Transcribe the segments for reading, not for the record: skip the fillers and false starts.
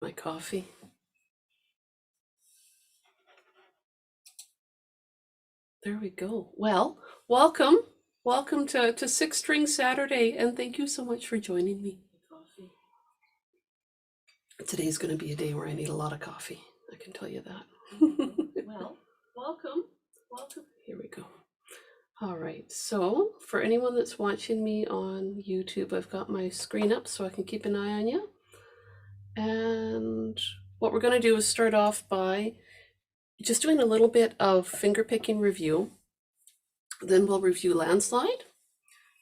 My coffee. There we go. Well, welcome. Welcome to Six String Saturday, and thank you so much for joining me. Today's going to be a day where I need a lot of coffee. I can tell you that. Well, welcome. Welcome. Here we go. All right. So for anyone that's watching me on YouTube, I've got my screen up so I can keep an eye on you. And what we're going to do is start off by just doing a little bit of finger picking review. Then we'll review Landslide,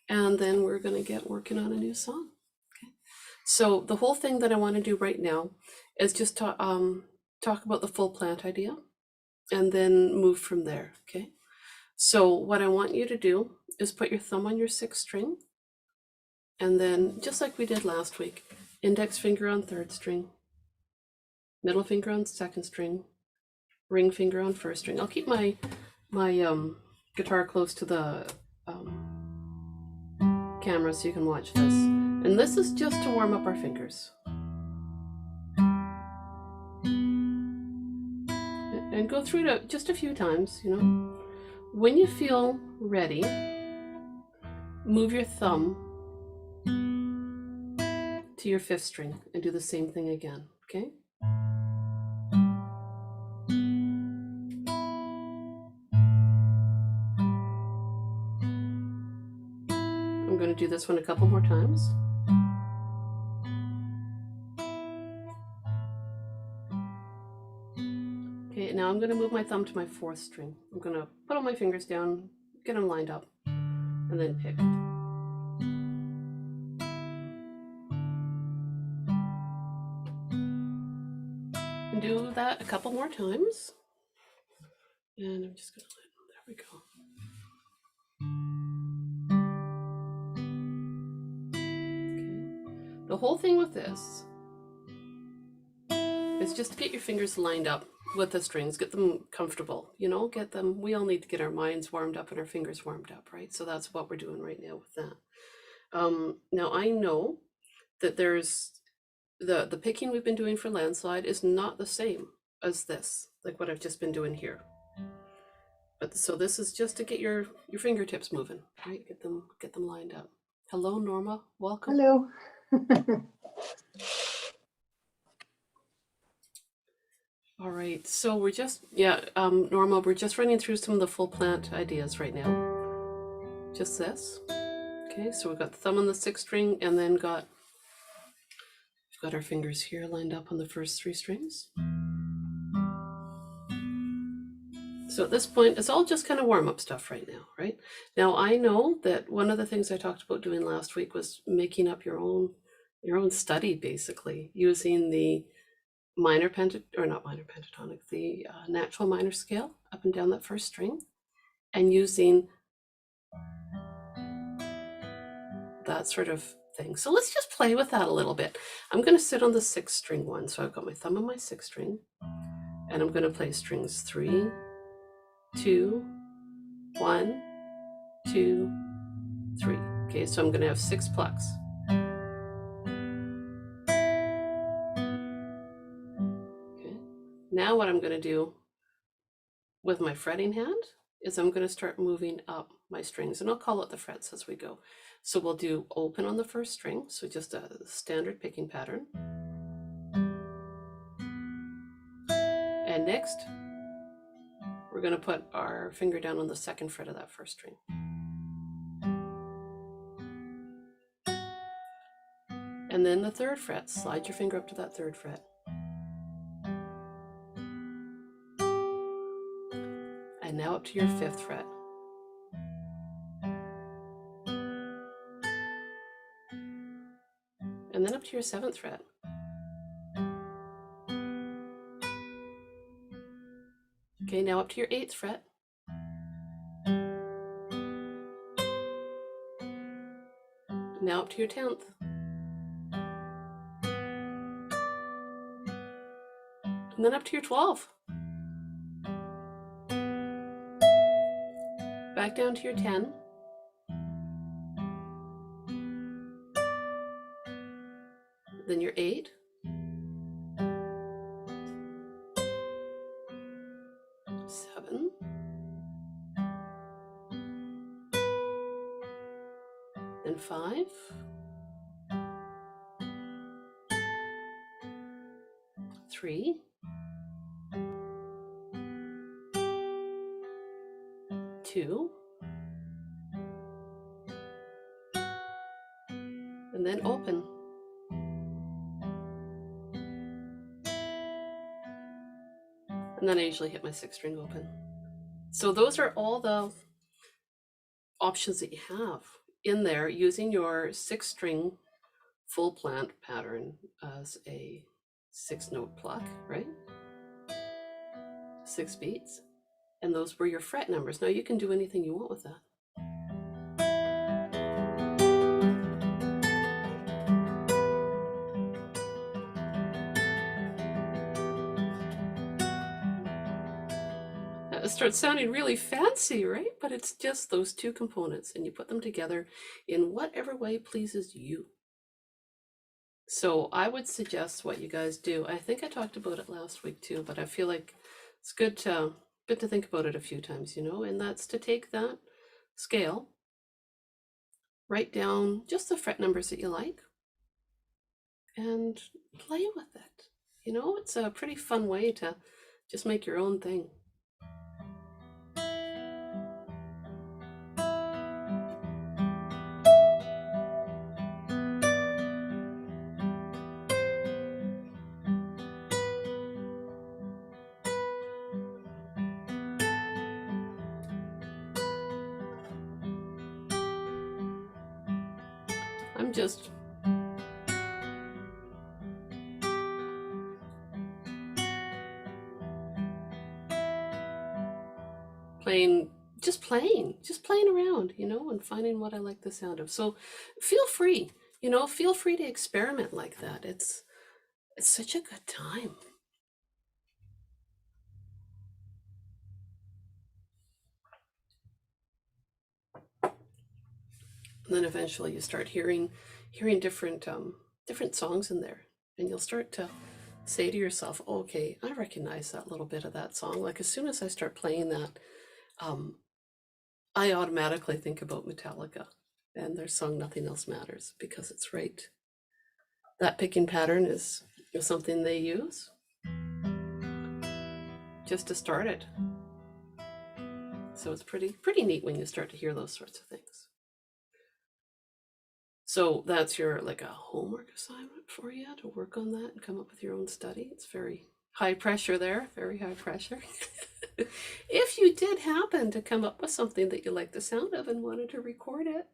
and then we're going to get working on a new song. Okay. So the whole thing that I want to do right now is just talk about the full plant idea, and then move from there. Okay. So what I want you to do is put your thumb on your sixth string, and then just like we did last week, index finger on third string, middle finger on second string, ring finger on first string. I'll keep my guitar close to the camera so you can watch this. And this is just to warm up our fingers. And go through it just a few times, you know. When you feel ready, move your thumb to your fifth string and do the same thing again, okay? I'm going to do this one a couple more times. Okay, now I'm going to move my thumb to my fourth string. I'm going to put all my fingers down, get them lined up, and then pick. And do that a couple more times. And I'm just going to there we go. The whole thing with this is just to get your fingers lined up with the strings, get them comfortable, you know, get them, we all need to get our minds warmed up and our fingers warmed up, right? So that's what we're doing right now with that. Now I know that there's the picking we've been doing for Landslide is not the same as this, like what I've just been doing here. But so this is just to get your fingertips moving, right? Get them lined up. Hello, Norma. Welcome. Hello. All right, so we're just, Norma, we're just running through some of the full plant ideas right now. Just this. Okay, so we've got the thumb on the sixth string, and then we've got our fingers here lined up on the first three strings. So at this point, it's all just kind of warm-up stuff right now, right? Now, I know that one of the things I talked about doing last week was making up your own study, basically, using the minor pentatonic, the natural minor scale up and down that first string, and using that sort of thing. So let's just play with that a little bit. I'm going to sit on the sixth string one. So I've got my thumb on my sixth string, and I'm going to play strings 3, 2, 1, 2, 3. Okay, so I'm going to have 6 plucks. Okay, now what I'm going to do with my fretting hand is I'm going to start moving up my strings, and I'll call it the frets as we go. So we'll do open on the first string, so just a standard picking pattern. And next, we're going to put our finger down on the second fret of that first string. And then the third fret, slide your finger up to that third fret. And now up to your fifth fret. And then up to your seventh fret. Okay, now up to your eighth fret. Now up to your 10th. And then up to your 12th. Back down to your 10. Then your 8. 7, then 5, 3, 2, and then open. And then I usually hit my 6th string open. So those are all the options that you have in there using your 6th string full plant pattern as a 6-note pluck, right? 6 beats. And those were your fret numbers. Now you can do anything you want with that. It starts sounding really fancy, right? But it's just those 2 components, and you put them together in whatever way pleases you. So I would suggest what you guys do. I think I talked about it last week too, but I feel like it's good to think about it a few times, and that's to take that scale, write down just the fret numbers that you like, and play with it. It's a pretty fun way to just make your own thing. I'm just playing around, and finding what I like the sound of. So feel free to experiment like that. It's such a good time. And then eventually you start hearing different songs in there, and you'll start to say to yourself, okay, I recognize that little bit of that song. Like as soon as I start playing that, I automatically think about Metallica and their song Nothing Else Matters, because it's right. That picking pattern is something they use just to start it. So it's pretty neat when you start to hear those sorts of things. So that's your like a homework assignment for you to work on that and come up with your own study. It's very high pressure there, very high pressure. If you did happen to come up with something that you like the sound of and wanted to record it,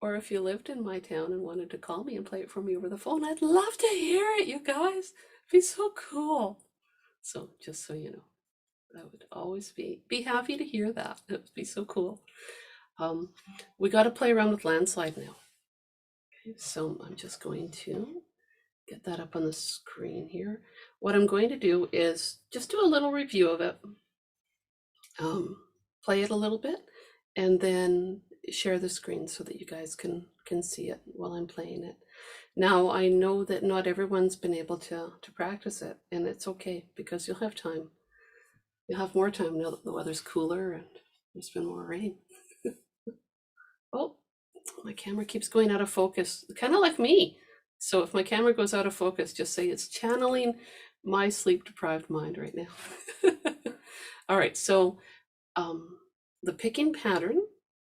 or if you lived in my town and wanted to call me and play it for me over the phone, I'd love to hear it, you guys. It'd be so cool. So just so you know, I would always be happy to hear that. It would be so cool. We got to play around with Landslide now. Okay, so I'm just going to get that up on the screen here. What I'm going to do is just do a little review of it, play it a little bit, and then share the screen so that you guys can see it while I'm playing it. Now, I know that not everyone's been able to practice it, and it's okay, because you'll have time. You'll have more time now that the weather's cooler and there's been more rain. Oh, my camera keeps going out of focus, kind of like me. So if my camera goes out of focus, just say it's channeling my sleep-deprived mind right now. All right, so the picking pattern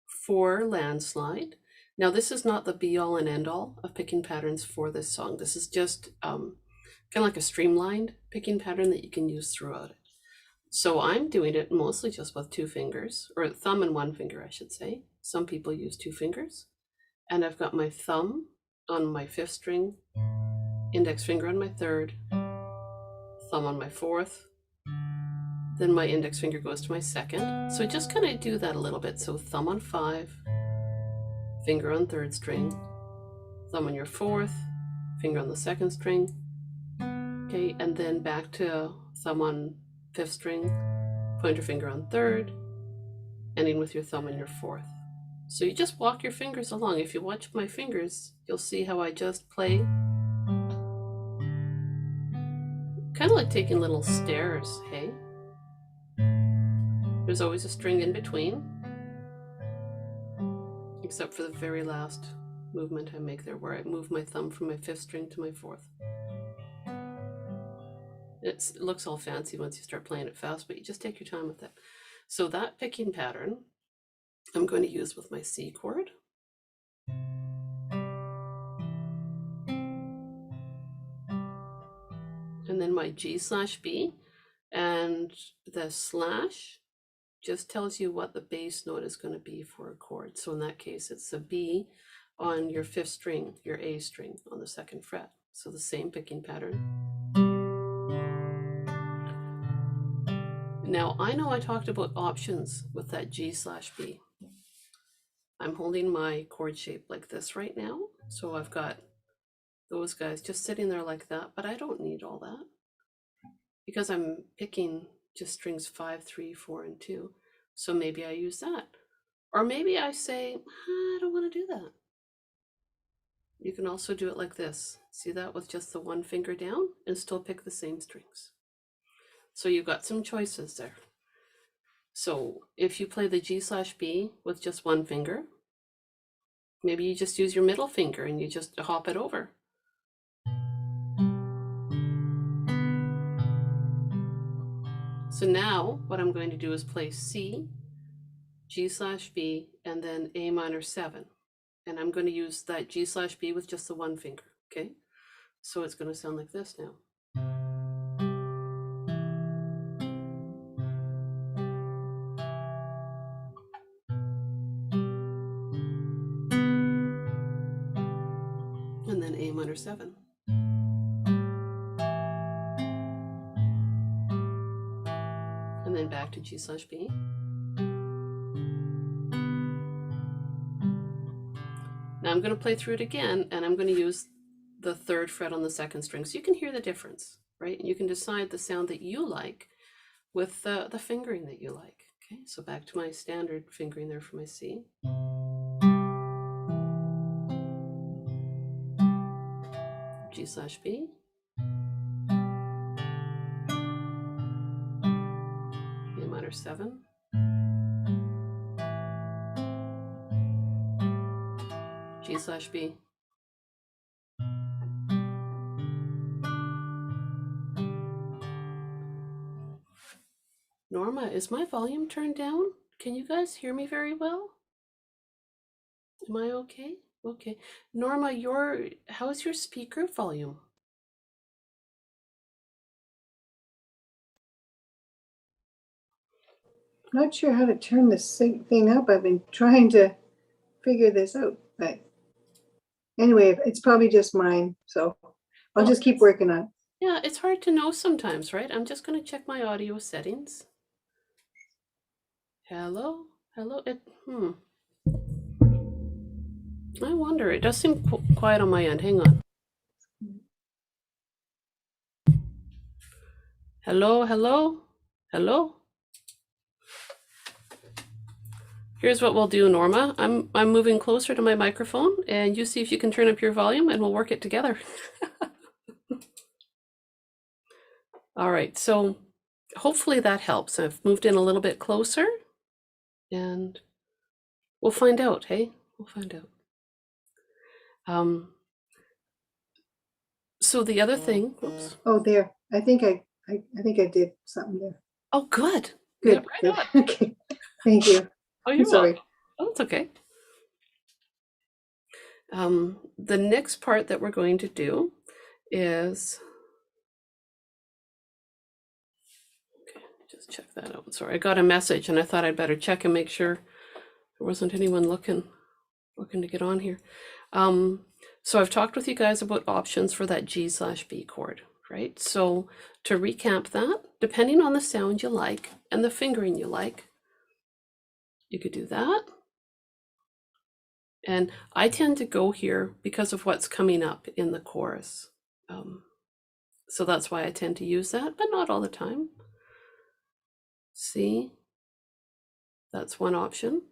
for Landslide. Now, this is not the be-all and end-all of picking patterns for this song. This is just kind of like a streamlined picking pattern that you can use throughout it. So I'm doing it mostly just with 2 fingers, or thumb and 1 finger, I should say. Some people use 2 fingers. And I've got my thumb on my 5th string, index finger on my 3rd, thumb on my 4th, then my index finger goes to my 2nd. So just kind of do that a little bit. So thumb on 5, finger on 3rd string, thumb on your 4th, finger on the 2nd string, okay, and then back to thumb on 5th string, pointer finger on 3rd, ending with your thumb on your 4th. So you just walk your fingers along. If you watch my fingers, you'll see how I just play. Kind of like taking little stairs, hey? There's always a string in between, except for the very last movement I make there, where I move my thumb from my 5th string to my 4th. It looks all fancy once you start playing it fast, but you just take your time with it. So that picking pattern I'm going to use with my C chord. And then my G/B, and the slash just tells you what the bass note is going to be for a chord. So in that case, it's a B on your 5th string, your A string on the 2nd fret. So the same picking pattern. Now, I know I talked about options with that G/B. I'm holding my chord shape like this right now. So I've got those guys just sitting there like that, but I don't need all that because I'm picking just strings 5, 3, 4, and 2. So maybe I use that. Or maybe I say, I don't want to do that. You can also do it like this. See that, with just the one finger down, and still pick the same strings. So you've got some choices there. So if you play the G/B with just one finger, maybe you just use your middle finger and you just hop it over. So now what I'm going to do is play C, G/B, and then A minor 7. And I'm going to use that G/B with just the one finger, okay? So it's going to sound like this now. And then A minor 7. And then back to G/B. Now I'm going to play through it again, and I'm going to use the 3rd fret on the 2nd string. So you can hear the difference, right? And you can decide the sound that you like with the fingering that you like. Okay, so back to my standard fingering there for my C. G/B. A minor 7. G/B. Norma, is my volume turned down? Can you guys hear me very well? Am I okay? Okay. Norma, how's your speaker volume? Not sure how to turn this thing up. I've been trying to figure this out, but anyway, it's probably just mine. So I'll just keep working on it. Yeah, it's hard to know sometimes, right? I'm just going to check my audio settings. Hello? Hello? I wonder. It does seem quiet on my end. Hang on. Hello? Hello? Hello? Here's what we'll do, Norma. I'm moving closer to my microphone, and you see if you can turn up your volume, and we'll work it together. All right, so hopefully that helps. I've moved in a little bit closer, and we'll find out, hey? We'll find out. So the other thing, oops. Oh, there. I think I did something there. Oh, good. Good. Yeah, right good. Okay. Thank you. Oh, you're sorry. welcome. Oh, it's okay. The next part that we're going to do is, okay, just check that out. Sorry, I got a message and I thought I'd better check and make sure there wasn't anyone looking to get on here. So I've talked with you guys about options for that G/B chord, right? So to recap that, depending on the sound you like and the fingering you like, you could do that. And I tend to go here because of what's coming up in the chorus. So that's why I tend to use that, but not all the time. See, that's one option.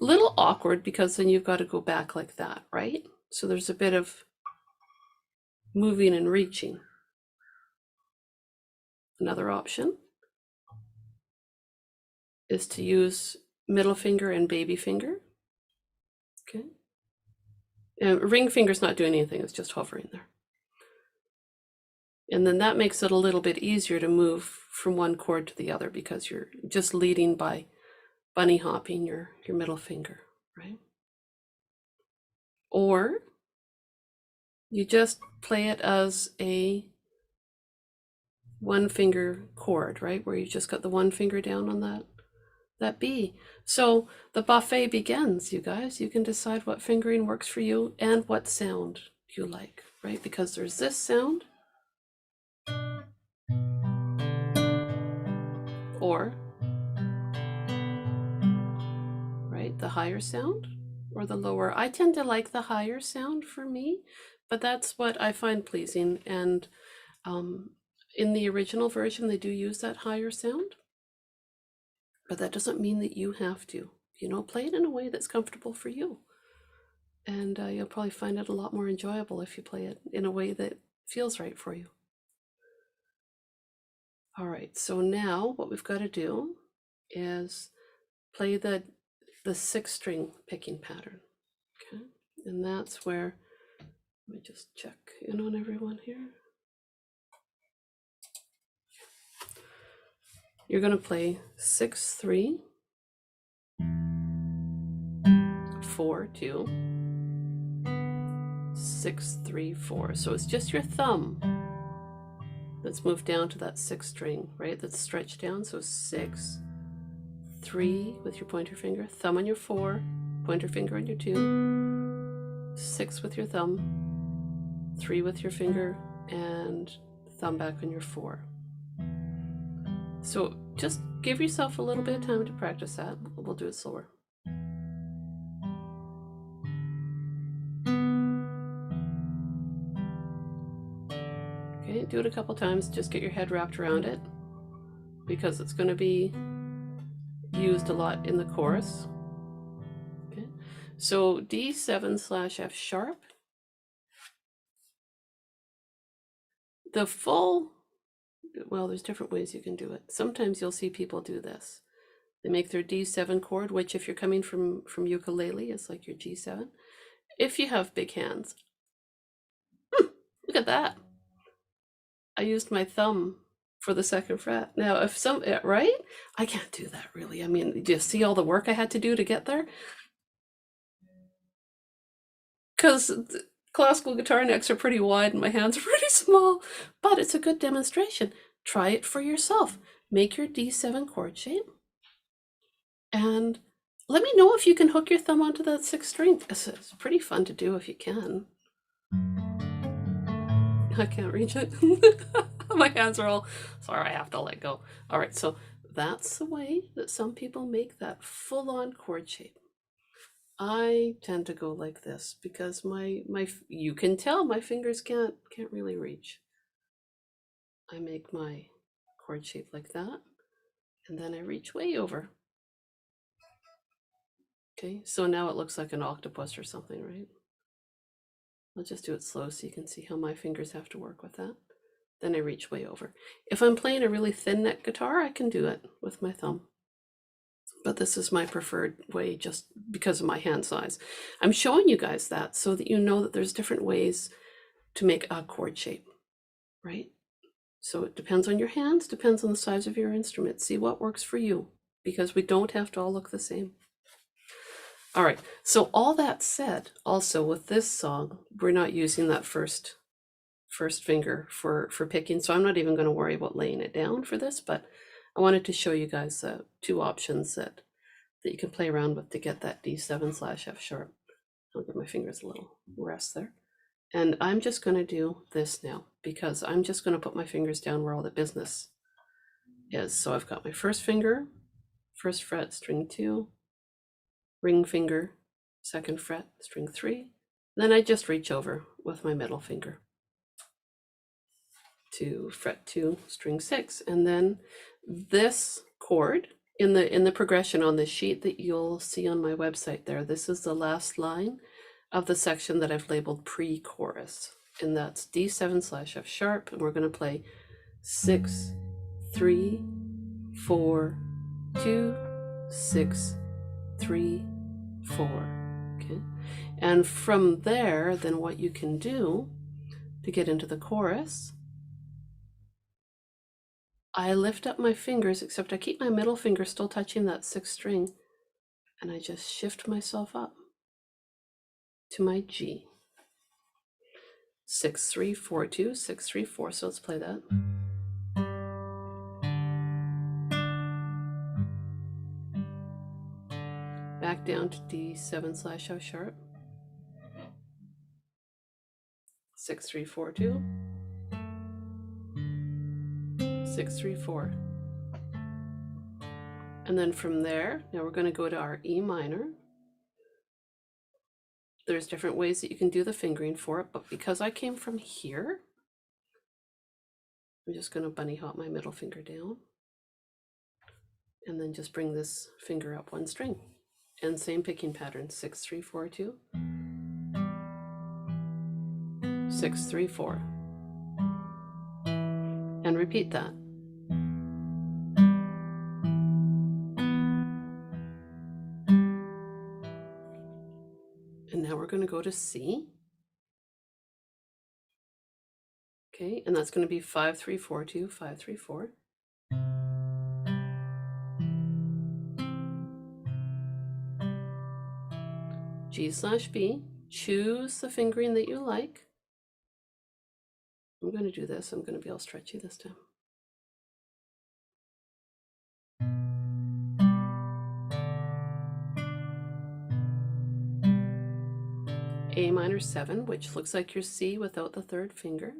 A little awkward because then you've got to go back like that, right? So there's a bit of moving and reaching. Another option. is to use middle finger and baby finger. Okay. And ring finger's not doing anything, it's just hovering there. And then that makes it a little bit easier to move from one chord to the other because you're just leading by bunny hopping your middle finger, right? Or you just play it as a one finger chord, right? Where you just got the one finger down on that B. So the buffet begins, you guys. You can decide what fingering works for you and what sound you like, right? Because there's this sound, or, right, the higher sound or the lower. I tend to like the higher sound for me, but that's what I find pleasing. And in the original version, they do use that higher sound, but that doesn't mean that you have to. You know, play it in a way that's comfortable for you. And you'll probably find it a lot more enjoyable if you play it in a way that feels right for you. All right, so now what we've got to do is play the 6-string picking pattern. Okay, and that's where, let me just check in on everyone here. You're going to play 6, 3, 4, 2, 6, 3, 4. So it's just your thumb that's moved down to that 6th string, right? That's stretched down. So 6, 3 with your pointer finger, thumb on your 4, pointer finger on your 2, 6 with your thumb, 3 with your finger, and thumb back on your 4. So just give yourself a little bit of time to practice that. We'll do it slower. Okay, do it a couple times, just get your head wrapped around it because it's going to be used a lot in the chorus. Okay, so D7/F sharp. The full, well, there's different ways you can do it. Sometimes you'll see people do this. They make their D7 chord, which if you're coming from ukulele, is like your G7. If you have big hands, look at that. I used my thumb for the 2nd fret. Now, if some, right? I can't do that really. I mean, do you see all the work I had to do to get there? Because classical guitar necks are pretty wide and my hands are pretty small, but it's a good demonstration. Try it for yourself. Make your D7 chord shape and let me know if you can hook your thumb onto that 6th string. It's pretty fun to do if you can. I can't reach it. My hands are all, sorry, I have to let go. All right, so that's the way that some people make that full-on chord shape. I tend to go like this because my you can tell my fingers can't really reach. I make my chord shape like that, and then I reach way over. Okay, so now it looks like an octopus or something, right? I'll just do it slow so you can see how my fingers have to work with that. Then I reach way over. If I'm playing a really thin neck guitar, I can do it with my thumb. But this is my preferred way just because of my hand size. I'm showing you guys that so that you know that there's different ways to make a chord shape, right? So it depends on your hands, depends on the size of your instrument. See what works for you because we don't have to all look the same. All right, so all that said, also with this song, we're not using that first finger for picking, so I'm not even going to worry about laying it down for this, but I wanted to show you guys 2 options that you can play around with to get that D7/F sharp. I'll give my fingers a little rest there. And I'm just going to do this now because I'm just going to put my fingers down where all the business is. So I've got my first finger, 1st fret, string 2, ring finger, 2nd fret, string 3. Then I just reach over with my middle finger to fret 2, string 6, and then this chord in the progression on the sheet that you'll see on my website there. This is the last line of the section that I've labeled pre-chorus, and that's D7/F sharp, and we're going to play 6, 3, 4, 2, 6, 3, 4. Okay. And from there, then what you can do to get into the chorus, I lift up my fingers, except I keep my middle finger still touching that 6th string, and I just shift myself up to my G. 6, 3, 4, 2, 6, 3, 4. So let's play that. Back down to D7/F sharp. 6, 3, 4, 2. 6, 3, 4. And then from there, now we're going to go to our E minor. There's different ways that you can do the fingering for it, but because I came from here, I'm just going to bunny hop my middle finger down and then just bring this finger up one string. And same picking pattern, 6, 3, 4, 2. 6, 3, 4. And repeat that. And now we're going to go to C. Okay, and that's going to be 5, 3, 4, 2, 5, 3, 4. G/B. Choose the fingering that you like. I'm going to do this. I'm going to be all stretchy this time. A minor 7, which looks like your C without the 3rd finger.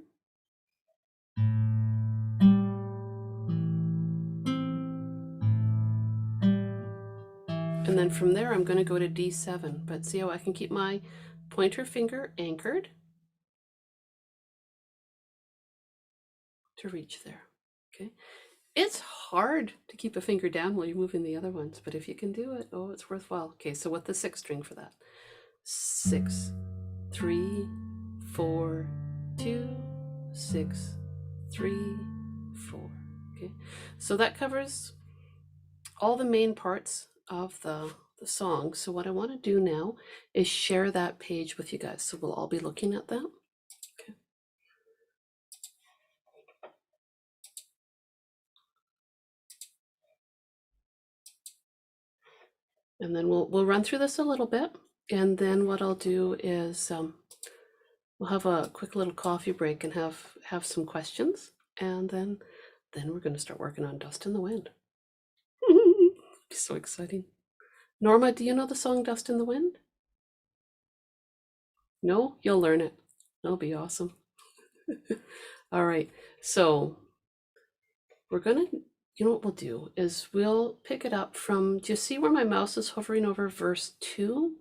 And then from there, I'm going to go to D7, but see how I can keep my pointer finger anchored to reach there. Okay. It's hard to keep a finger down while you're moving the other ones, but if you can do it, oh, it's worthwhile. Okay, so with the 6th string for that. 6, 3, 4, 2, 6, 3, 4. Okay, so that covers all the main parts of the song. So what I want to do now is share that page with you guys. So we'll all be looking at that. Okay. And then we'll run through this a little bit. And then what I'll do is we'll have a quick little coffee break and have some questions. And then we're going to start working on Dust in the Wind. So exciting. Norma, do you know the song Dust in the Wind? No? You'll learn it. That'll be awesome. All right. So we're going to, you know what we'll do is we'll pick it up from, do you see where my mouse is hovering over verse 2? Do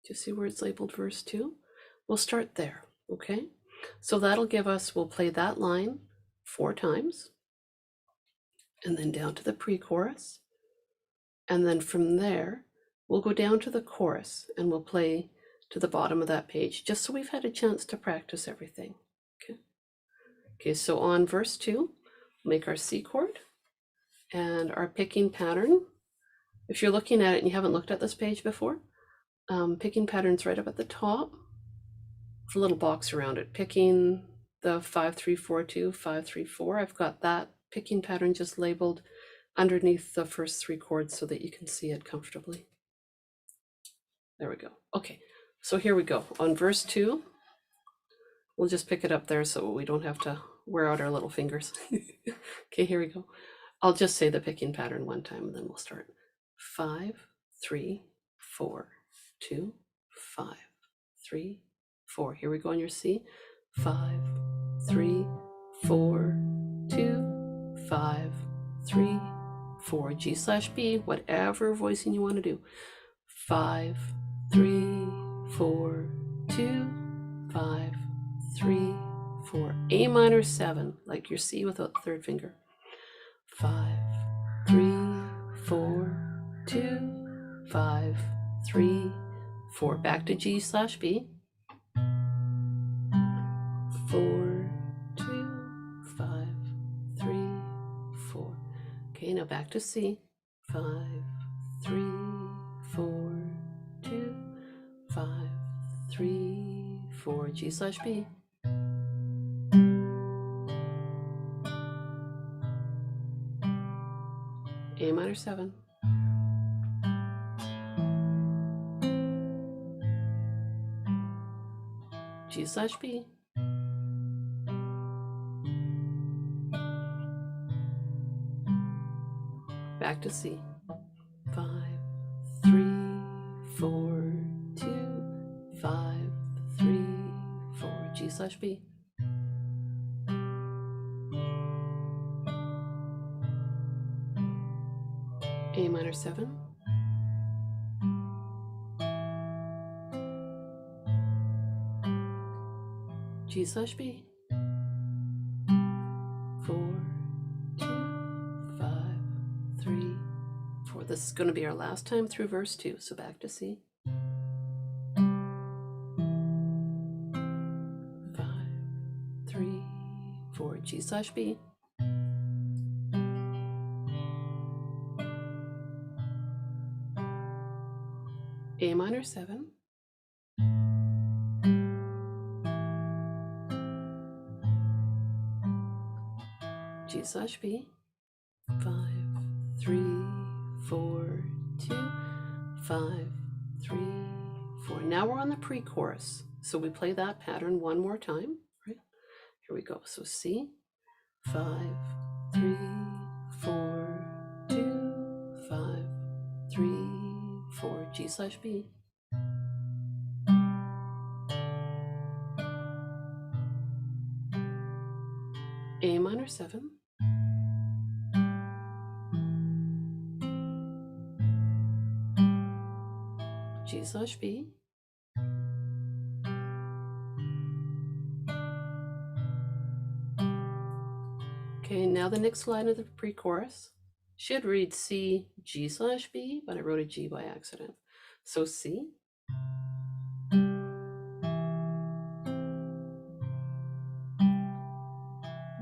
you see where it's labeled verse 2? We'll start there, okay? So that'll give us, we'll play that line 4 times, and then down to the pre-chorus. And then from there, we'll go down to the chorus and we'll play to the bottom of that page, just so we've had a chance to practice everything, okay? Okay, so on verse 2, make our C chord and our picking pattern. If you're looking at it and you haven't looked at this page before, picking pattern's right up at the top. It's a little box around it. Picking the 5, 3, 4, 2, 5, 3, 4. I've got that picking pattern just labeled underneath the first 3 chords so that you can see it comfortably. There we go. Okay, so here we go. On verse 2, we'll just pick it up there so we don't have to wear out our little fingers. Okay, here we go. I'll just say the picking pattern one time and then we'll start. 5, 3, 4, 2, 5, 3, 4. Here we go on your C. 5, 3, 4, 2, 5, 3, 4. G/B, whatever voicing you want to do. 5, 3, 4, 2, 5, 3, 4. A minor 7, like your C without the 3rd finger. 5, 3, 4, 2, 5, 3, 4. Back to G/B. 4, 2, 5, 3, 4. Okay, now back to C. 5, 3, 4, 2, 5, 3, 4, G/B. A minor 7. G/B. Back to C. 5, 3, 4, 2, 5, 3, 4, G/B. A minor 7. G/B. 4, 2, 5, 3, 4. This is going to be our last time through verse 2. So back to C. 5, 3, 4, G/B. A minor 7. G/B. 5, 3, 4, 2, 5, 3, 4. Now we're on the pre-chorus. So we play that pattern one more time, right? Here we go. So C, 5, 3, 4, 2, 5, 3, 4, G/B. A minor 7. G/B. Okay, now the next line of the pre-chorus should read C, G/B, but I wrote a G by accident. So C,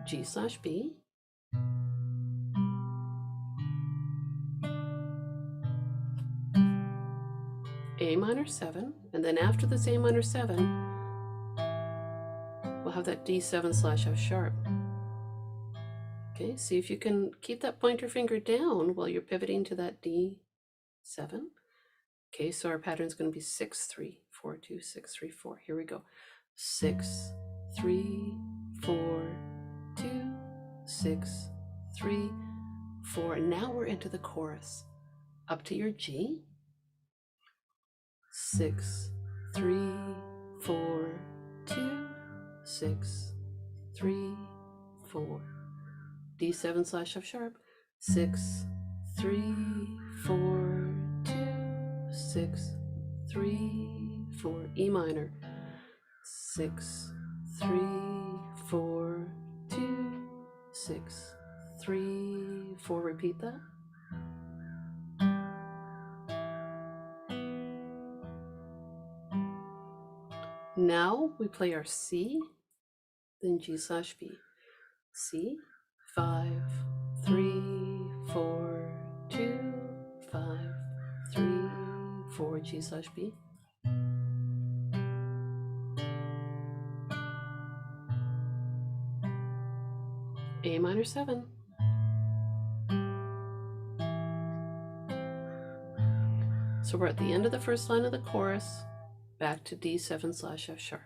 G/B, A minor 7, and then after this A minor 7, we'll have that D7/F sharp. Okay, see if you can keep that pointer finger down while you're pivoting to that D7. Okay, so our pattern is going to be 6, 3, 4, 2, 6, 3, 4. Here we go. 6, 3, 4, 2, 6, 3, 4. And now we're into the chorus. Up to your G. 6, 3, 4, 2, 6, 3, 4. D7/F sharp. 6, 3, 4, 2, 6, 3, 4. E minor. 6, 3, 4, 2, 6, 3, 4. Repeat that. Now we play our C, then G/B. C, 5, 3, 4, 2, 5, 3, 4, G/B. A minor 7. So we're at the end of the first line of the chorus, back to D7/F sharp.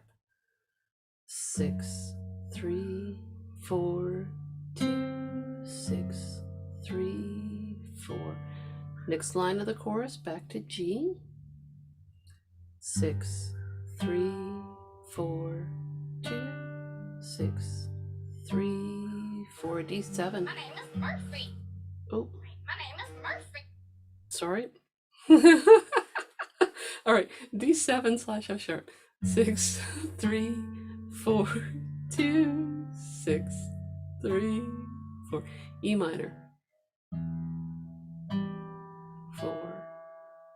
6, 3, 4, 2, 6, 3, 4. Next line of the chorus, back to G. 6, 3, 4, 2, 6, 3, 4, D7. My name is Murphy. Oh, My name is Murphy. sorry. All right, D7/F sharp. 6, 3, 4, 2, 6, 3, 4. E minor. 4,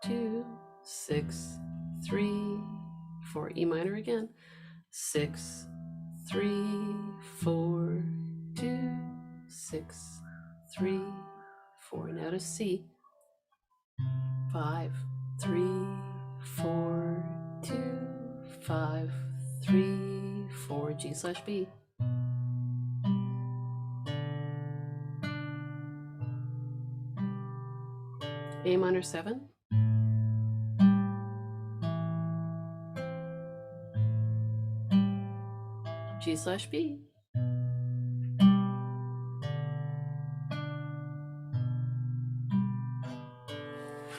2, 6, 3, 4. E minor again. 6, 3, 4, 2, 6, 3, got a C. 5, 3, 4, 2, 5, 3, 4, G/B. A minor 7. G/B.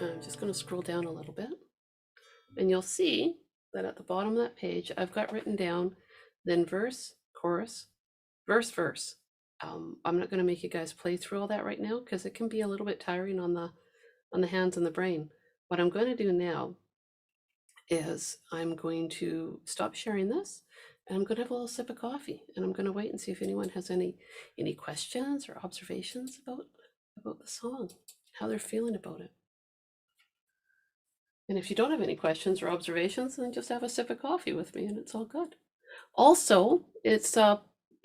I'm just going to scroll down a little bit, and you'll see that at the bottom of that page, I've got written down then verse, chorus, verse, verse. I'm not going to make you guys play through all that right now because it can be a little bit tiring on the hands and the brain. What I'm going to do now is I'm going to stop sharing this, and I'm going to have a little sip of coffee, and I'm going to wait and see if anyone has any questions or observations about the song, how they're feeling about it. And if you don't have any questions or observations, then just have a sip of coffee with me and it's all good. Also, it's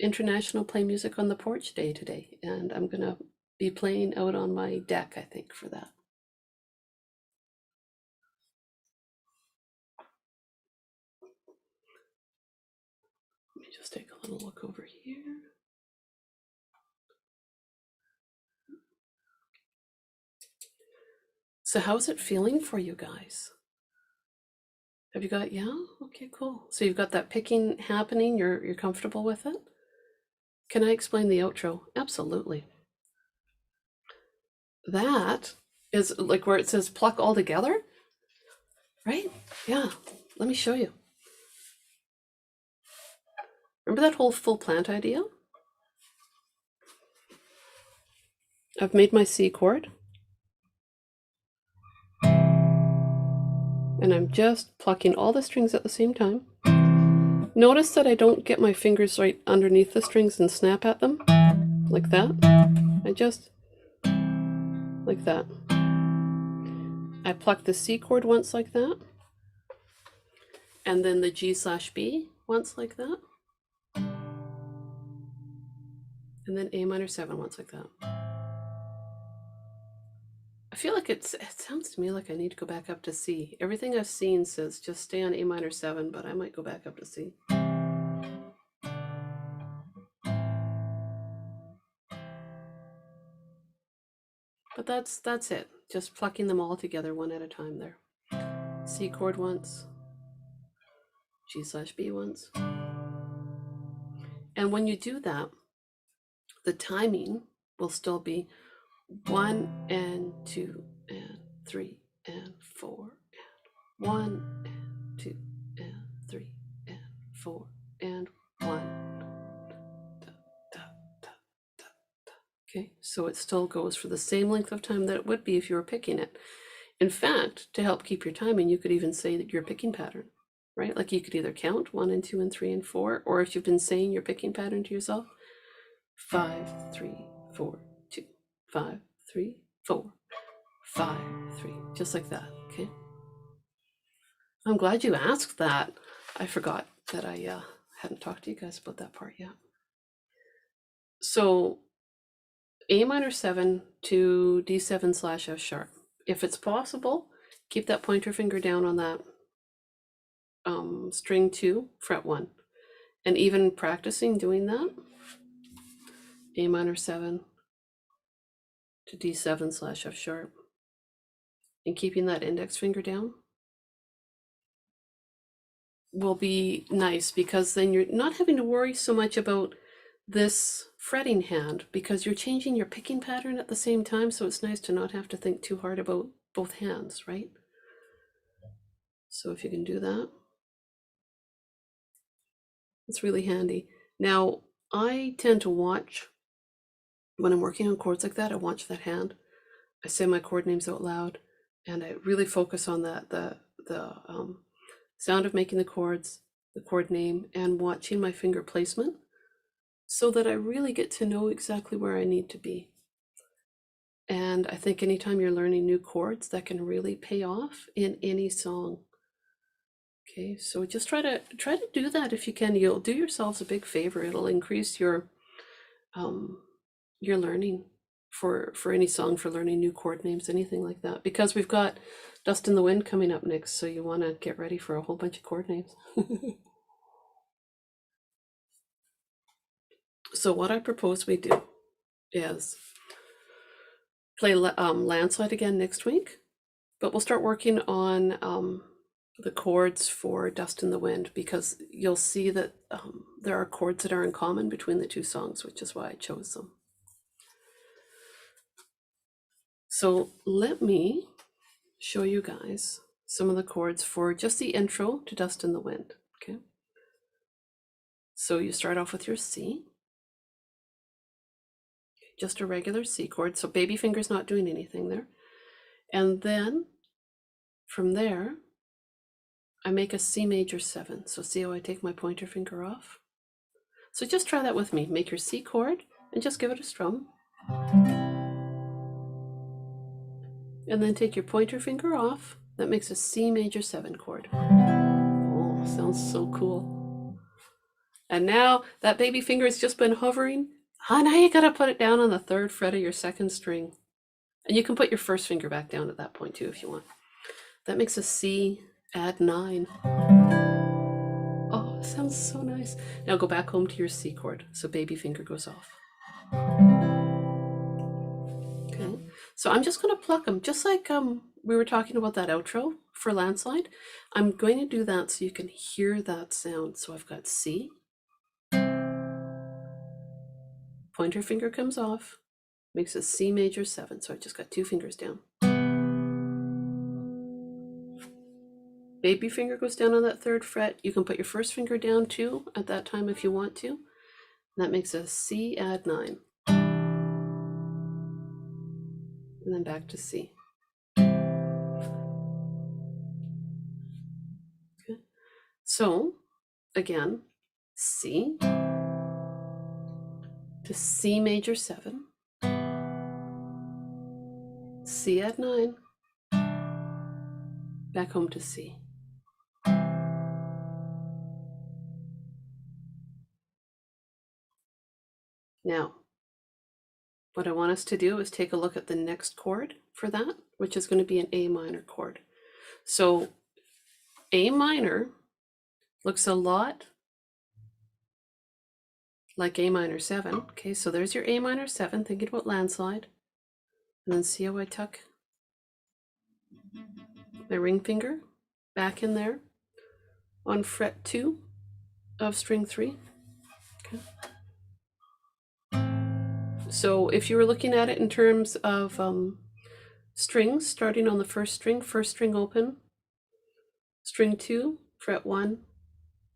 International Play Music on the Porch Day today, and I'm going to be playing out on my deck, I think, for that. Let me just take a little look over here. So how's it feeling for you guys? Have you got, yeah? Okay, cool. So you've got that picking happening, you're comfortable with it? Can I explain the outro? Absolutely. That is like where it says pluck all together, right? Yeah, let me show you. Remember that whole full plant idea? I've made my C chord. And I'm just plucking all the strings at the same time. Notice that I don't get my fingers right underneath the strings and snap at them, like that. I just, like that. I pluck the C chord once like that, and then the G/B once like that, and then A minor 7 once like that. I feel like it sounds to me like I need to go back up to C. Everything I've seen says just stay on A minor 7, but I might go back up to C. But that's it. Just plucking them all together one at a time there. C chord once, G/B once. And when you do that, the timing will still be 1 and 2 and 3 and 4 and 1 and 2 and 3 and 4 and 1. Okay, so it still goes for the same length of time that it would be if you were picking it. In fact, to help keep your timing, you could even say that your picking pattern, right? Like you could either count 1 and 2 and 3 and 4, or if you've been saying your picking pattern to yourself, 5, 3, 4, 2, 5, 3, 4, 5, 3, just like that, okay? I'm glad you asked that. I forgot that I hadn't talked to you guys about that part yet. So A minor 7 to D7/F sharp. If it's possible, keep that pointer finger down on that string 2, fret 1. And even practicing doing that, A minor 7 to D7/F sharp, and keeping that index finger down will be nice, because then you're not having to worry so much about this fretting hand, because you're changing your picking pattern at the same time. So it's nice to not have to think too hard about both hands, right? So if you can do that, it's really handy. Now, I tend to watch, when I'm working on chords like that, I watch that hand. I say my chord names out loud, and I really focus on that, the sound of making the chords, the chord name, and watching my finger placement, so that I really get to know exactly where I need to be. And I think anytime you're learning new chords, that can really pay off in any song. Okay, so just try to do that if you can. You'll do yourselves a big favor. It'll increase your learning for any song, for learning new chord names, anything like that, because we've got Dust in the Wind coming up next, so you want to get ready for a whole bunch of chord names. So what I propose we do is play Landslide again next week, but we'll start working on the chords for Dust in the Wind, because you'll see that there are chords that are in common between the two songs, which is why I chose them. So let me show you guys some of the chords for just the intro to Dust in the Wind. Okay. So you start off with your C, just a regular C chord. So baby finger's not doing anything there. And then from there, I make a C major 7. So see how I take my pointer finger off? So just try that with me. Make your C chord and just give it a strum. And then take your pointer finger off. That makes a C major 7 chord. Oh, sounds so cool. And now that baby finger has just been hovering. Now you gotta put it down on the 3rd fret of your 2nd string. And you can put your 1st finger back down at that point too if you want. That makes a C add 9. Oh, sounds so nice. Now go back home to your C chord. So baby finger goes off. Okay, so I'm just going to pluck them, just like we were talking about that outro for Landslide. I'm going to do that so you can hear that sound. So I've got C. Pointer finger comes off, makes a C major 7. So I just got 2 fingers down. Baby finger goes down on that 3rd fret. You can put your 1st finger down too at that time if you want to. And that makes a C add 9. And then back to C. Okay. So again, C to C major 7, C add 9, back home to C. Now, what I want us to do is take a look at the next chord for that, which is going to be an A minor chord. So A minor looks a lot like A minor 7. Okay, so there's your A minor 7, thinking about Landslide. And then see how I tuck my ring finger back in there on fret 2 of string 3. Okay. So if you were looking at it in terms of strings, starting on the 1st string open, string 2, fret 1,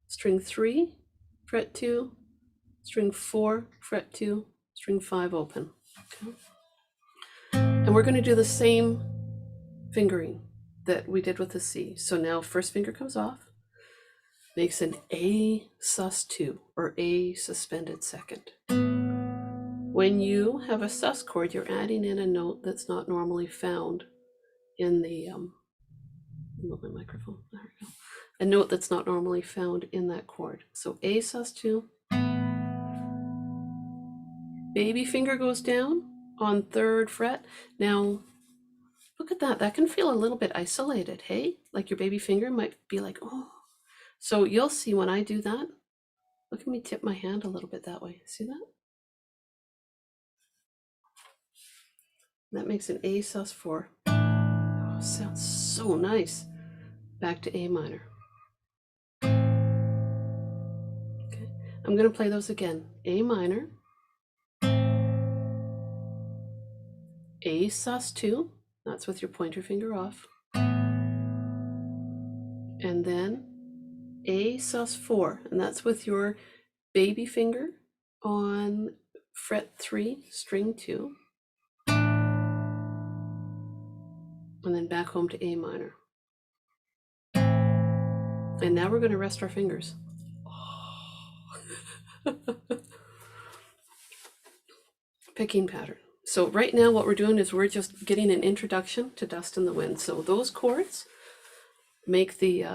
string 3, fret 2, string 4, fret 2, string 5 open. Okay. And we're going to do the same fingering that we did with the C. So now 1st finger comes off, makes an A sus2 or A suspended 2nd. When you have a sus chord, you're adding in a note that's not normally found in the move my microphone. There we go. A note that's not normally found in that chord. So A sus2. Baby finger goes down on 3rd fret. Now, look at that. That can feel a little bit isolated, hey? Like your baby finger might be like, oh. So you'll see when I do that. Look at me tip my hand a little bit that way. See that? That makes an A sus4. Oh, sounds so nice. Back to A minor. Okay, I'm going to play those again. A minor, A sus2, that's with your pointer finger off, and then A sus4, and that's with your baby finger on fret 3, string 2, and then back home to A minor. And now we're going to rest our fingers. Picking pattern. So right now what we're doing is we're just getting an introduction to Dust in the Wind. So those chords make the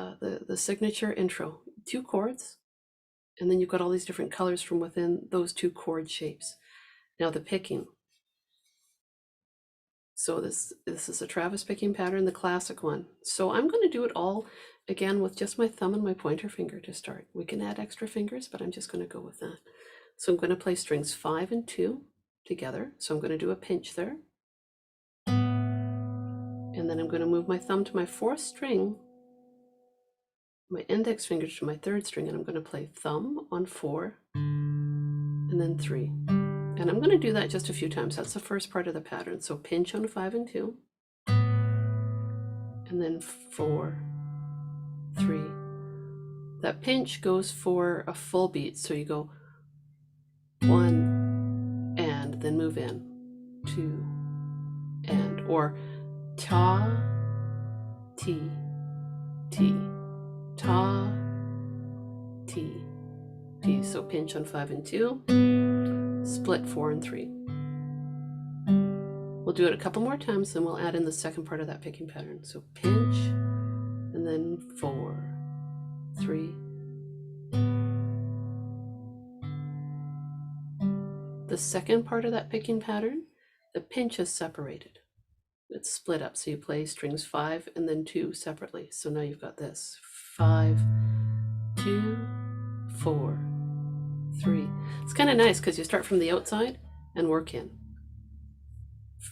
signature intro. 2 chords, and then you've got all these different colors from within those 2 chord shapes. Now the picking. So this is a Travis picking pattern, the classic one. So I'm going to do it all again with just my thumb and my pointer finger to start. We can add extra fingers, but I'm just going to go with that. So I'm going to play strings 5 and 2 together. So I'm going to do a pinch there. And then I'm going to move my thumb to my 4th string, my index finger to my 3rd string, and I'm going to play thumb on 4 and then 3. And I'm going to do that just a few times. That's the first part of the pattern. So pinch on 5 and 2, and then 4, 3. That pinch goes for a full beat. So you go 1 and then move in, 2 and, or ta, ti, ti, ta, ti, ti. So pinch on 5 and 2, split 4 and 3. We'll do it a couple more times, then we'll add in the second part of that picking pattern. So pinch, and then 4, 3. The second part of that picking pattern, the pinch is separated. It's split up, so you play strings 5 and then 2 separately. So now you've got this 5, 2, 4, 3. It's kind of nice because you start from the outside and work in.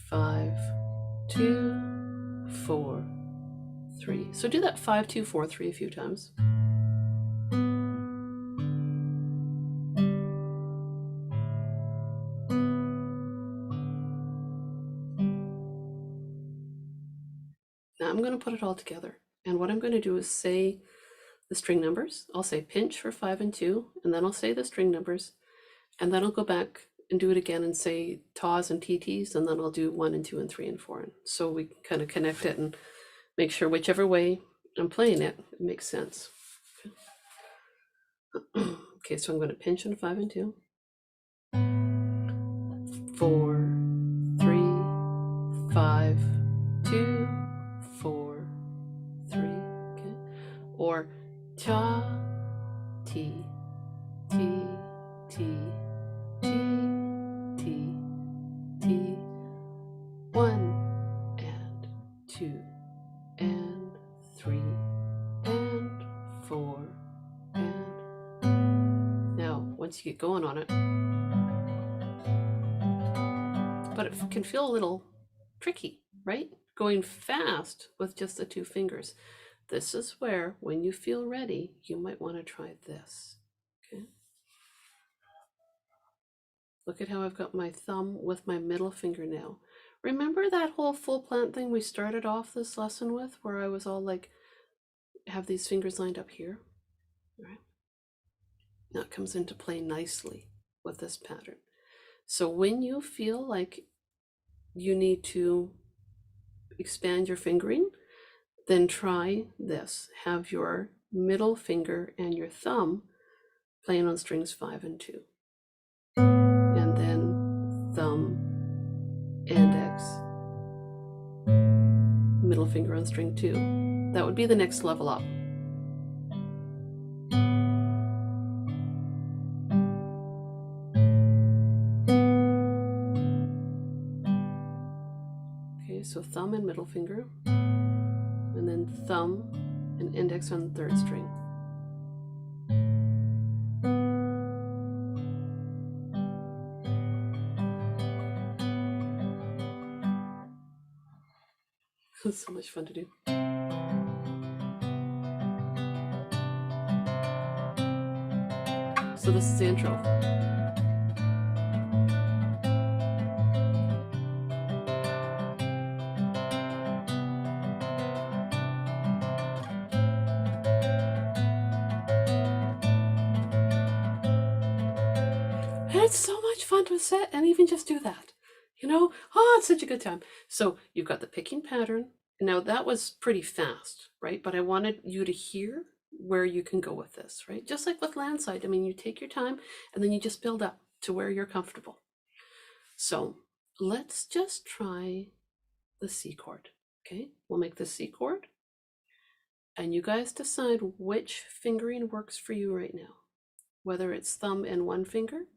5, 2, 4, 3. So do that 5, 2, 4, 3 a few times. Now I'm going to put it all together. And what I'm going to do is say the string numbers. I'll say pinch for 5 and 2, and then I'll say the string numbers. And then I'll go back and do it again and say tas and TTs, and then I'll do 1 and 2 and 3 and 4. And so we can kind of connect it and make sure whichever way I'm playing it, it makes sense. Okay, so I'm going to pinch on 5 and 2, 4, 3, 5, 2, 4, 3. Okay, or ta, ti, ti, ti, ti, ti, ti, 1 and 2 and 3 and 4 and now once you get going on it, but it can feel a little tricky, right? Going fast with just the 2 fingers. This is where, when you feel ready, you might want to try this. Okay. Look at how I've got my thumb with my middle finger now. Remember that whole full plant thing we started off this lesson with, where I was all like, have these fingers lined up here? All right. That comes into play nicely with this pattern. So when you feel like you need to expand your fingering, then try this. Have your middle finger and your thumb playing on strings 5 and 2. And then thumb, index, middle finger on string 2. That would be the next level up. Okay, so thumb and middle finger, and then thumb and index on the 3rd string. It's so much fun to do. So this is the intro. And it's so much fun to sit and even just do that. You know, oh, it's such a good time. So you've got the picking pattern. Now that was pretty fast, right? But I wanted you to hear where you can go with this, right? Just like with Landslide. I mean, you take your time and then you just build up to where you're comfortable. So let's just try the C chord, okay? We'll make the C chord. And you guys decide which fingering works for you right now. Whether it's thumb and 1 finger,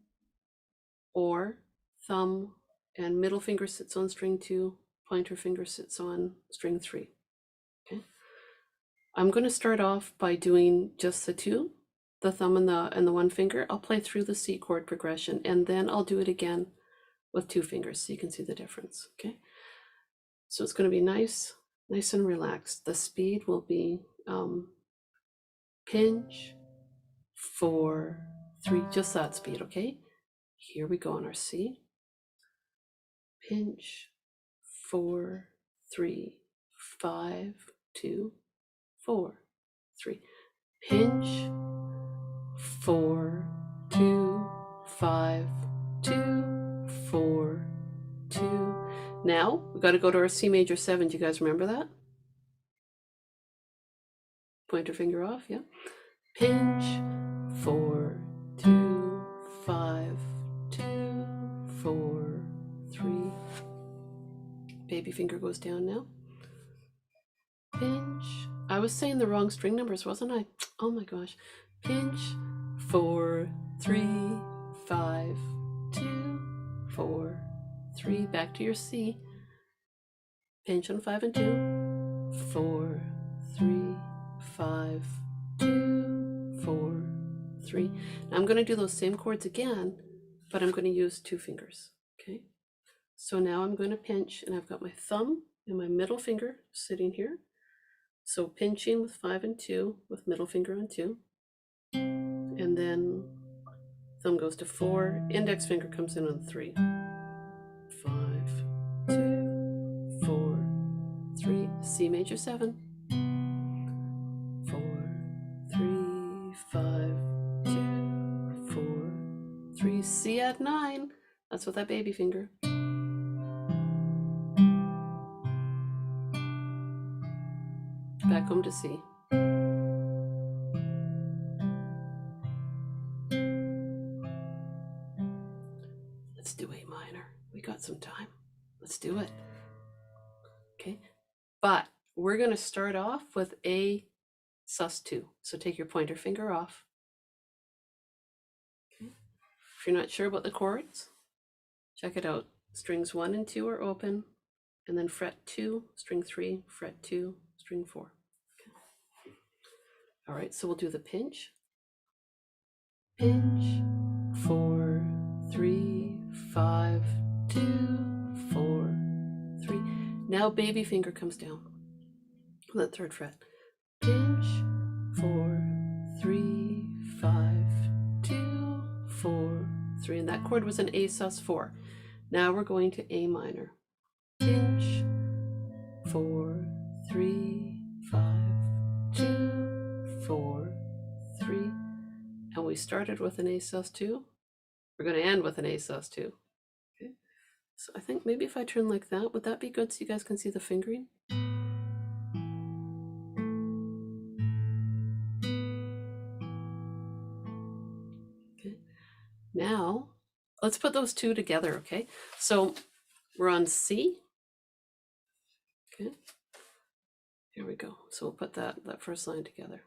or thumb and middle finger sits on string 2, pointer finger sits on string 3. Okay. I'm going to start off by doing just the two, the thumb and the one finger. I'll play through the C chord progression, and then I'll do it again with 2 fingers so you can see the difference. Okay. So it's going to be nice and relaxed. The speed will be pinch, 4, 3, just that speed. Okay. Here we go on our C. Pinch, 4, 3, 5, 2, 4, 3. Pinch, 4, 2, 5, 2, 4, 2. Now we got to go to our C major 7. Do you guys remember that? Pointer finger off, yeah. Pinch, 4, 2, 5, 2, 4, 3. Baby finger goes down now. Pinch. I was saying the wrong string numbers, wasn't I? Oh my gosh. Pinch, 4, 3, 5, 2, 4, 3. Back to your C. Pinch on 5 and 2. 4, 3, 5, 2, 4, 3. Now I'm going to do those same chords again, but I'm going to use 2 fingers. Okay. So now I'm going to pinch, and I've got my thumb and my middle finger sitting here. So pinching with 5 and 2, with middle finger on 2. And then thumb goes to 4, index finger comes in on 3. 5, 2, 4, 3, C major 7. 4, 3, 5, 2, 4, 3, C at 9. That's with that baby finger. Back home to C. Let's do A minor. We got some time. Let's do it. Okay. But we're going to start off with A sus2. So take your pointer finger off. Okay. If you're not sure about the chords, check it out. Strings 1 and 2 are open, and then fret 2, string 3, fret 2, string 4. Okay. All right, so we'll do the pinch. Pinch, 4, 3, 5, 2, 4, 3. Now baby finger comes down on that 3rd fret. Pinch, 4, 3, 5, 2, 4, 3. And that chord was an A sus4. Now we're going to A minor. Pinch, 4, 3, 5, 2, 4, 3. And we started with an A sus2. We're going to end with an A sus2. Okay. So I think maybe if I turn like that, would that be good so you guys can see the fingering? Okay. Now, let's put those 2 together, okay? So we're on C. Okay. Here we go. So we'll put that first line together.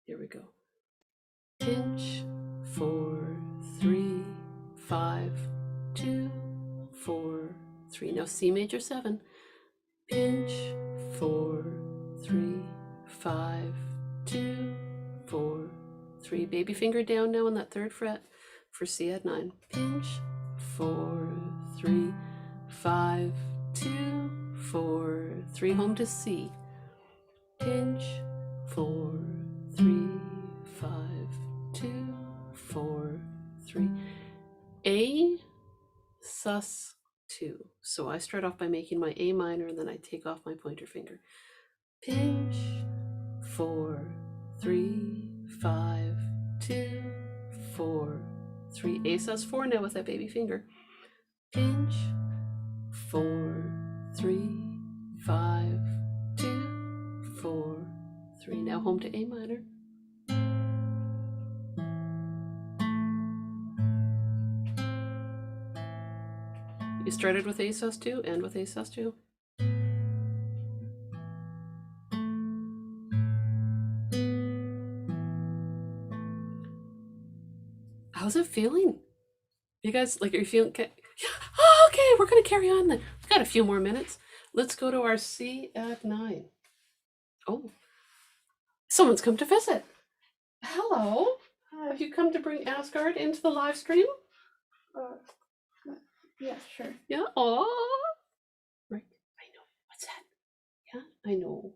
Here we go. Pinch, 4, 3, 5, 2, 4, 3. Now C major 7. Pinch, 4, 3, 5, 2, 4, 3. Baby finger down now on that 3rd fret for C at 9. Pinch, 4, 3, 5, 2, 4, 3. Home to C. Pinch, 4, 3, 5, 2, 4, 3. A sus2. So I start off by making my A minor, and then I take off my pointer finger. Pinch, 4, 3, 5, 2, 4, 3. A sus4 now with that baby finger. Pinch, 4, 3, 5, 2, 4, 3. Now home to A minor. You started with A sus2, end with A sus2. How's it feeling? You guys, like, are you feeling okay? Oh, Okay, we're going to carry on then. We've got a few more minutes. Let's go to our C add 9. Oh, someone's come to visit. Hello. Have you come to bring Asgard into the live stream? Yeah, sure. Yeah. Oh. Right. I know. What's that? Yeah, I know.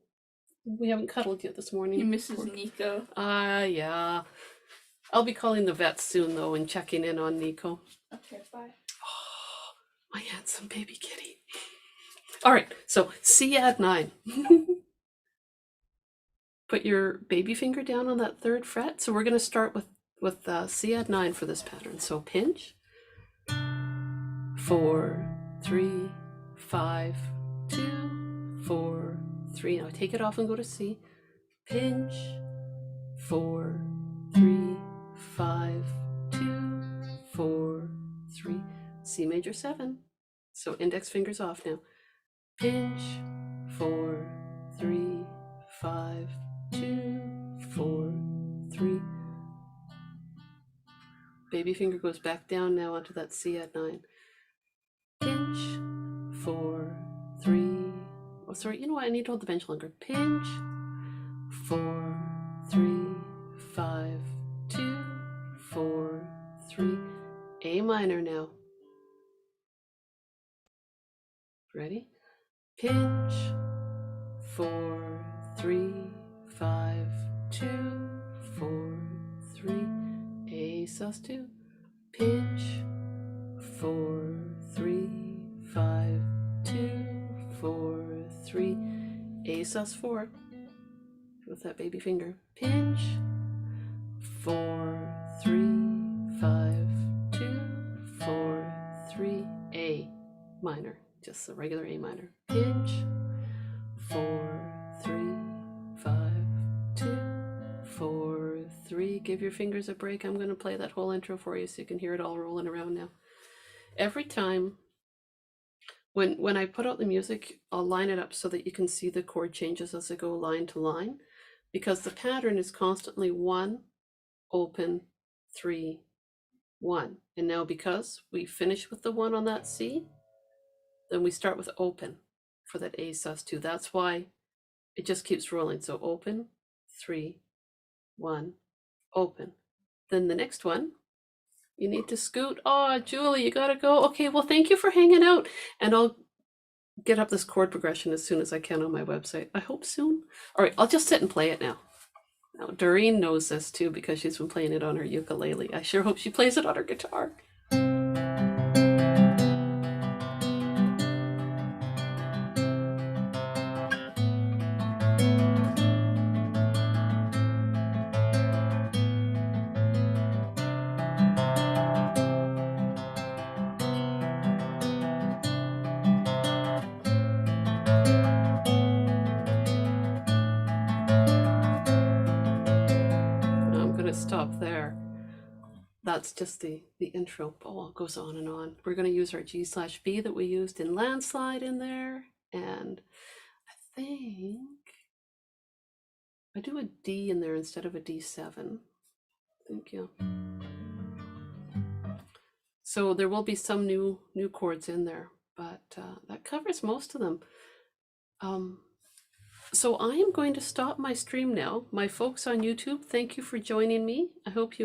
We haven't cuddled yet this morning. He misses Nico. Yeah. I'll be calling the vets soon though and checking in on Nico. Okay, bye. Oh, my handsome baby kitty. All right, so C add 9. Put your baby finger down on that 3rd fret. So we're going to start with C add 9 for this pattern. So pinch, 4, 3, 5, 2, 4, 3. Now take it off and go to C. Pinch, 4, 3, 5, 2, 4, 3. C major 7. So index fingers off now. Pinch, 4, 3, 5, 2, 4, 3. Baby finger goes back down now onto that C add 9. Pinch, 4, 3. Oh, sorry, you know what? I need to hold the bench longer. Pinch, 4, 3, 5, 2, 4, 3. A minor now. Ready? Pinch, 4, 3, 5, 2, 4, 3. A sus2. Pinch, 4, 3, 5, 2, 4, 3. A sus4. With that baby finger. Pinch, 4, 3, 5, 2, 4, 3. A minor. Just a regular A minor. Pinch, 4, 3, 5, 2, 4, 3. Give your fingers a break. I'm going to play that whole intro for you so you can hear it all rolling around now. Every time when I put out the music, I'll line it up so that you can see the chord changes as I go line to line, because the pattern is constantly 1, open, 3, 1. And now because we finish with the 1 on that C, then we start with open for that A sus2. That's why it just keeps rolling. So open, 3, 1, open. Then the next one, you need to scoot. Oh, Julie, you gotta go. Okay, well, thank you for hanging out. And I'll get up this chord progression as soon as I can on my website. I hope soon. All right, I'll just sit and play it now. Now, Doreen knows this too because she's been playing it on her ukulele. I sure hope she plays it on her guitar. Stop there. That's just the intro. Oh, it goes on and on. We're going to use our G/B that we used in Landslide in there, and I think I do a D in there instead of a D7. Thank you. So there will be some new chords in there, but that covers most of them. So I am going to stop my stream now. My folks on YouTube, thank you for joining me. I hope you